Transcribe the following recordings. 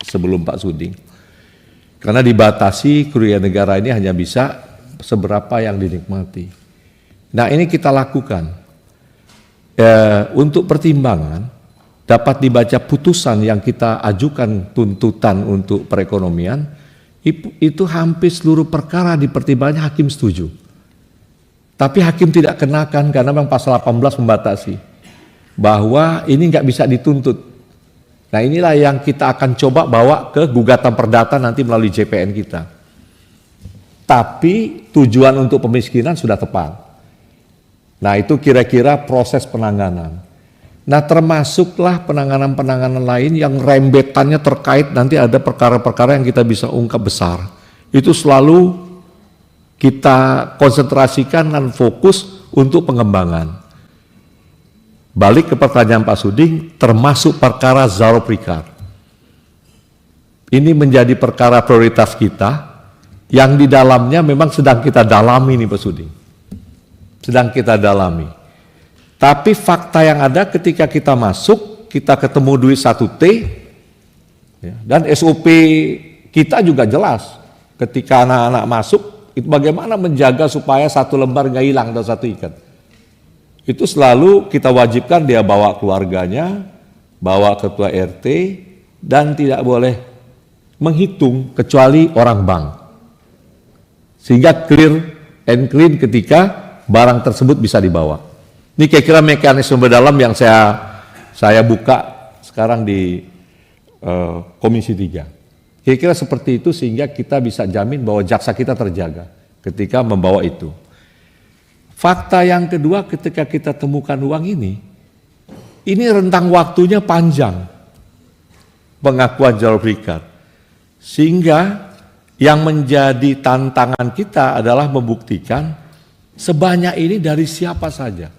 sebelum Pak Suding. Karena dibatasi kerugian negara ini hanya bisa seberapa yang dinikmati. Nah ini kita lakukan. Untuk pertimbangan dapat dibaca putusan yang kita ajukan tuntutan untuk perekonomian, itu hampir seluruh perkara di pertimbangannya hakim setuju. Tapi hakim tidak kenakan karena memang pasal 18 membatasi bahwa ini nggak bisa dituntut. Nah inilah yang kita akan coba bawa ke gugatan perdata nanti melalui JPN kita. Tapi tujuan untuk pemiskinan sudah tepat. Nah itu kira-kira proses penanganan. Nah termasuklah penanganan-penanganan lain yang rembetannya terkait nanti ada perkara-perkara yang kita bisa ungkap besar. Itu selalu kita konsentrasikan dan fokus untuk pengembangan. Balik ke pertanyaan Pak Suding, termasuk perkara Zarop Ricard. Ini menjadi perkara prioritas kita yang di dalamnya memang sedang kita dalami nih Pak Suding. Sedang kita dalami. Tapi fakta yang ada ketika kita masuk, kita ketemu duit 1T, ya, dan SOP kita juga jelas. Ketika anak-anak masuk, itu bagaimana menjaga supaya 1 lembar nggak hilang atau 1 ikat. Itu selalu kita wajibkan dia bawa keluarganya, bawa ketua RT, dan tidak boleh menghitung kecuali orang bank. Sehingga clear and clean ketika barang tersebut bisa dibawa. Ini kira-kira mekanisme berdalam yang saya buka sekarang di Komisi 3. Kira-kira seperti itu sehingga kita bisa jamin bahwa jaksa kita terjaga ketika membawa itu. Fakta yang kedua ketika kita temukan uang ini rentang waktunya panjang pengakuan Zarop Ricard. Sehingga yang menjadi tantangan kita adalah membuktikan sebanyak ini dari siapa saja.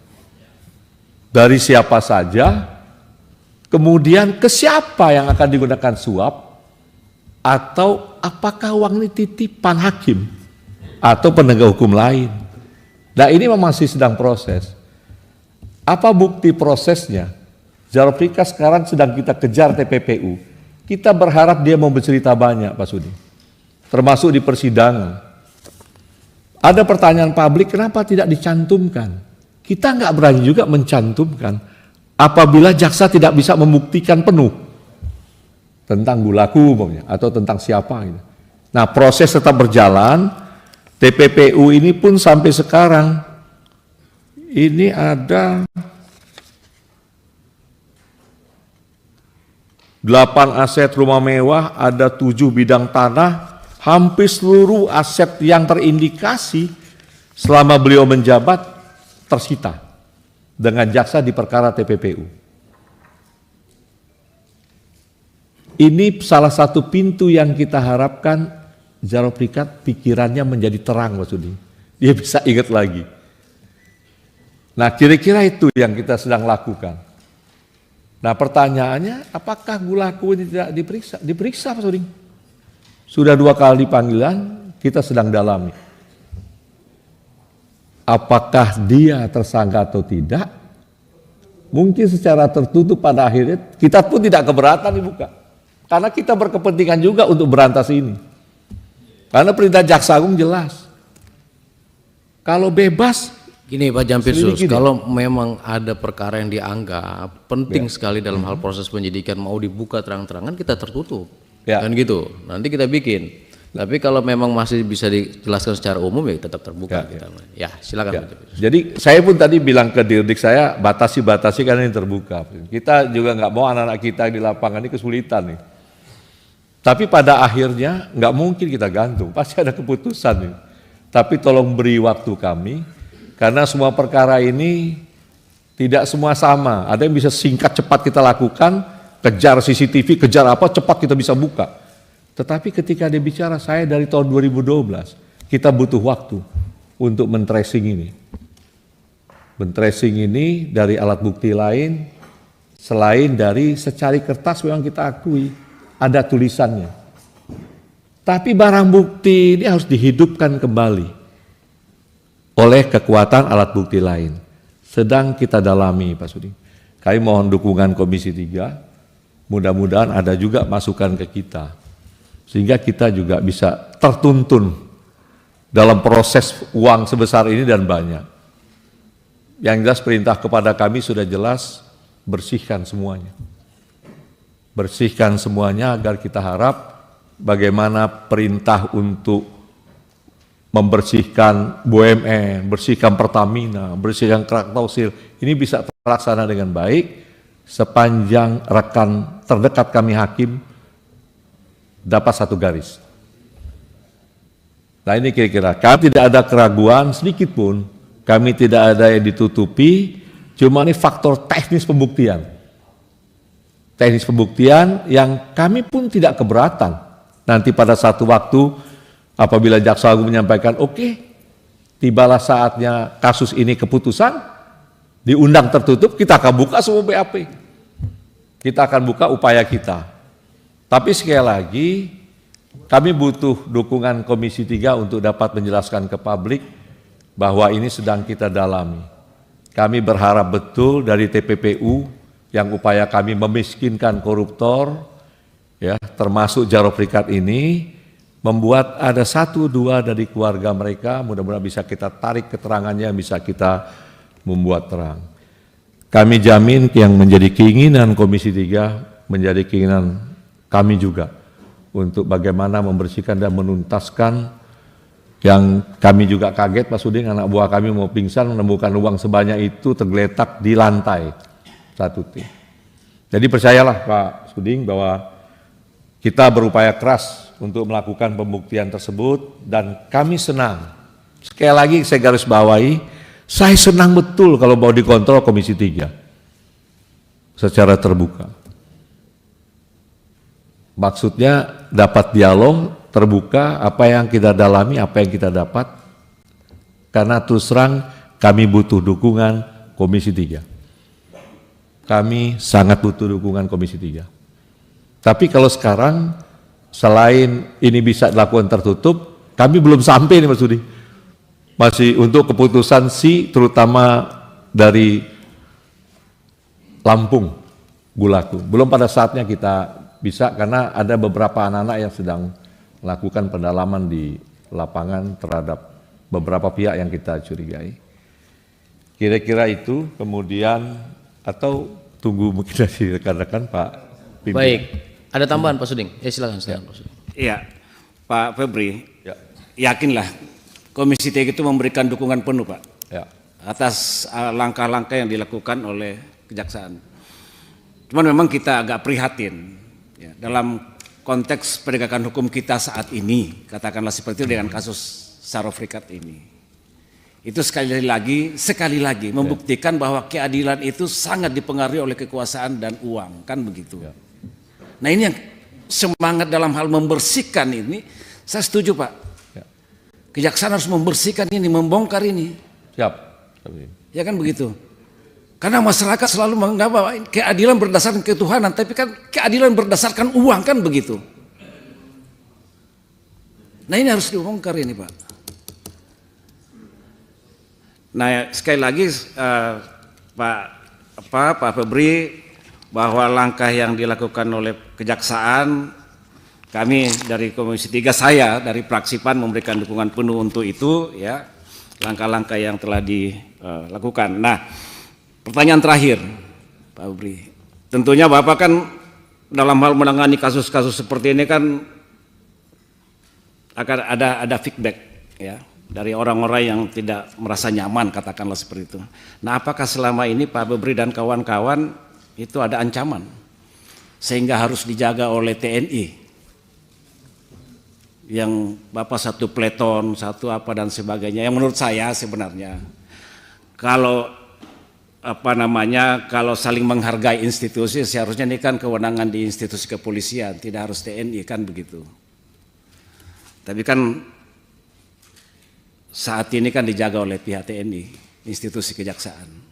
Dari siapa saja, kemudian ke siapa yang akan digunakan suap, atau apakah uang ini titipan hakim atau penegak hukum lain. Nah ini masih sedang proses. Apa bukti prosesnya? Zarop Ricard sekarang sedang kita kejar TPPU. Kita berharap dia mau bercerita banyak Pak Sudi. Termasuk di persidangan. Ada pertanyaan publik, kenapa tidak dicantumkan? Kita nggak berani juga mencantumkan apabila jaksa tidak bisa membuktikan penuh tentang Gulaku umpamanya atau tentang siapa. Gitu. Nah proses tetap berjalan, TPPU ini pun sampai sekarang ini ada 8 aset rumah mewah, ada 7 bidang tanah, hampir seluruh aset yang terindikasi selama beliau menjabat tersita dengan jaksa di perkara TPPU. Ini salah satu pintu yang kita harapkan Zarop Ricard pikirannya menjadi terang Mas Sudi. Dia bisa ingat lagi. Nah kira-kira itu yang kita sedang lakukan. Nah pertanyaannya apakah Gulaku ini tidak diperiksa? Diperiksa Mas Sudi. Sudah 2 kali panggilan, kita sedang dalami. Apakah dia tersangka atau tidak? Mungkin secara tertutup pada akhirnya kita pun tidak keberatan dibuka. Karena kita berkepentingan juga untuk berantas ini. Karena perintah Jaksa Agung jelas. Kalau bebas, gini Pak Jampitsus, kalau memang ada perkara yang dianggap penting sekali dalam hal proses penyidikan mau dibuka terang-terangan, kita tertutup. Kan gitu, nanti kita bikin. Tapi kalau memang masih bisa dijelaskan secara umum ya tetap terbuka. Ya silakan. Jadi saya pun tadi bilang ke Dirdik saya batasi karena ini terbuka. Kita juga nggak mau anak-anak kita di lapangan ini kesulitan nih. Tapi pada akhirnya nggak mungkin kita gantung, pasti ada keputusan nih. Tapi tolong beri waktu kami karena semua perkara ini tidak semua sama. Ada yang bisa singkat cepat kita lakukan, kejar CCTV, kejar apa cepat kita bisa buka. Tetapi ketika dia bicara saya dari tahun 2012, kita butuh waktu untuk men-tracing ini. Men-tracing ini dari alat bukti lain, selain dari secari kertas memang kita akui, ada tulisannya. Tapi barang bukti ini harus dihidupkan kembali oleh kekuatan alat bukti lain. Sedang kita dalami Pak Sudi. Kami mohon dukungan Komisi 3 mudah-mudahan ada juga masukan ke kita, sehingga kita juga bisa tertuntun dalam proses uang sebesar ini dan banyak. Yang jelas perintah kepada kami sudah jelas, bersihkan semuanya. Bersihkan semuanya agar kita harap bagaimana perintah untuk membersihkan BUMN, bersihkan Pertamina, bersihkan Krakatau Steel, ini bisa terlaksana dengan baik sepanjang rekan terdekat kami hakim dapat satu garis. Nah ini kira-kira, kami tidak ada keraguan sedikit pun, kami tidak ada yang ditutupi, cuma ini faktor teknis pembuktian. Teknis pembuktian yang kami pun tidak keberatan. Nanti pada satu waktu apabila Jaksa Agung menyampaikan, oke, tibalah saatnya kasus ini keputusan, diundang tertutup, kita akan buka semua BAP. Kita akan buka upaya kita. Tapi sekali lagi, kami butuh dukungan Komisi 3 untuk dapat menjelaskan ke publik bahwa ini sedang kita dalami. Kami berharap betul dari TPPU yang upaya kami memiskinkan koruptor, ya, termasuk Jaro Prikat ini, membuat ada 1-2 dari keluarga mereka, mudah-mudahan bisa kita tarik keterangannya, bisa kita membuat terang. Kami jamin yang menjadi keinginan Komisi 3, menjadi keinginan kami juga, untuk bagaimana membersihkan dan menuntaskan. Yang kami juga kaget Pak Suding, anak buah kami mau pingsan menemukan uang sebanyak itu tergeletak di lantai satu tim. Jadi percayalah Pak Suding bahwa kita berupaya keras untuk melakukan pembuktian tersebut dan kami senang. Sekali lagi saya garis bawahi, saya senang betul kalau mau dikontrol Komisi 3 secara terbuka. Maksudnya dapat dialog terbuka, apa yang kita dalami, apa yang kita dapat. Karena terus terang kami butuh dukungan Komisi 3. Kami sangat butuh dukungan Komisi 3. Tapi kalau sekarang selain ini bisa dilakukan tertutup, kami belum sampai nih Mas Budi. Masih untuk keputusan terutama dari Lampung, Gulaku. Belum pada saatnya kita bisa, karena ada beberapa anak-anak yang sedang melakukan pendalaman di lapangan terhadap beberapa pihak yang kita curigai. Kira-kira itu, kemudian atau tunggu mungkin dari rekan-rekan Pak Pimpin. Baik, ada tambahan Pak Suding? Silakan Pak Suding. Iya, Pak Febri, yakinlah Komisi 3 itu memberikan dukungan penuh Pak, atas langkah-langkah yang dilakukan oleh Kejaksaan. Cuman memang kita agak prihatin ya, dalam konteks penegakan hukum kita saat ini, katakanlah seperti itu dengan kasus Jaro Prikat ini. Itu sekali lagi membuktikan bahwa keadilan itu sangat dipengaruhi oleh kekuasaan dan uang, kan begitu. Nah ini yang semangat dalam hal membersihkan ini, saya setuju Pak. Kejaksaan harus membersihkan ini, membongkar ini. Siap. Ya kan begitu. Karena masyarakat selalu menganggap bahwa keadilan berdasarkan ketuhanan, tapi kan keadilan berdasarkan uang, kan begitu. Nah ini harus dibongkar ini Pak. Nah sekali lagi Pak Febri, bahwa langkah yang dilakukan oleh Kejaksaan, kami dari Komisi 3, saya dari fraksi PAN memberikan dukungan penuh untuk itu ya, langkah-langkah yang telah dilakukan. Nah, pertanyaan terakhir Pak Febri, tentunya Bapak kan dalam hal menangani kasus-kasus seperti ini kan akan ada feedback ya dari orang-orang yang tidak merasa nyaman, katakanlah seperti itu. Nah, apakah selama ini Pak Febri dan kawan-kawan itu ada ancaman sehingga harus dijaga oleh TNI yang Bapak satu peleton, satu apa dan sebagainya, yang menurut saya sebenarnya kalau kalau saling menghargai institusi, seharusnya ini kan kewenangan di institusi kepolisian, tidak harus TNI, kan begitu. Tapi kan saat ini kan dijaga oleh pihak TNI, institusi kejaksaan.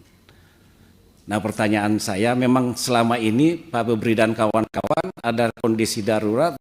Nah pertanyaan saya, memang selama ini Pak Febri dan kawan-kawan ada kondisi darurat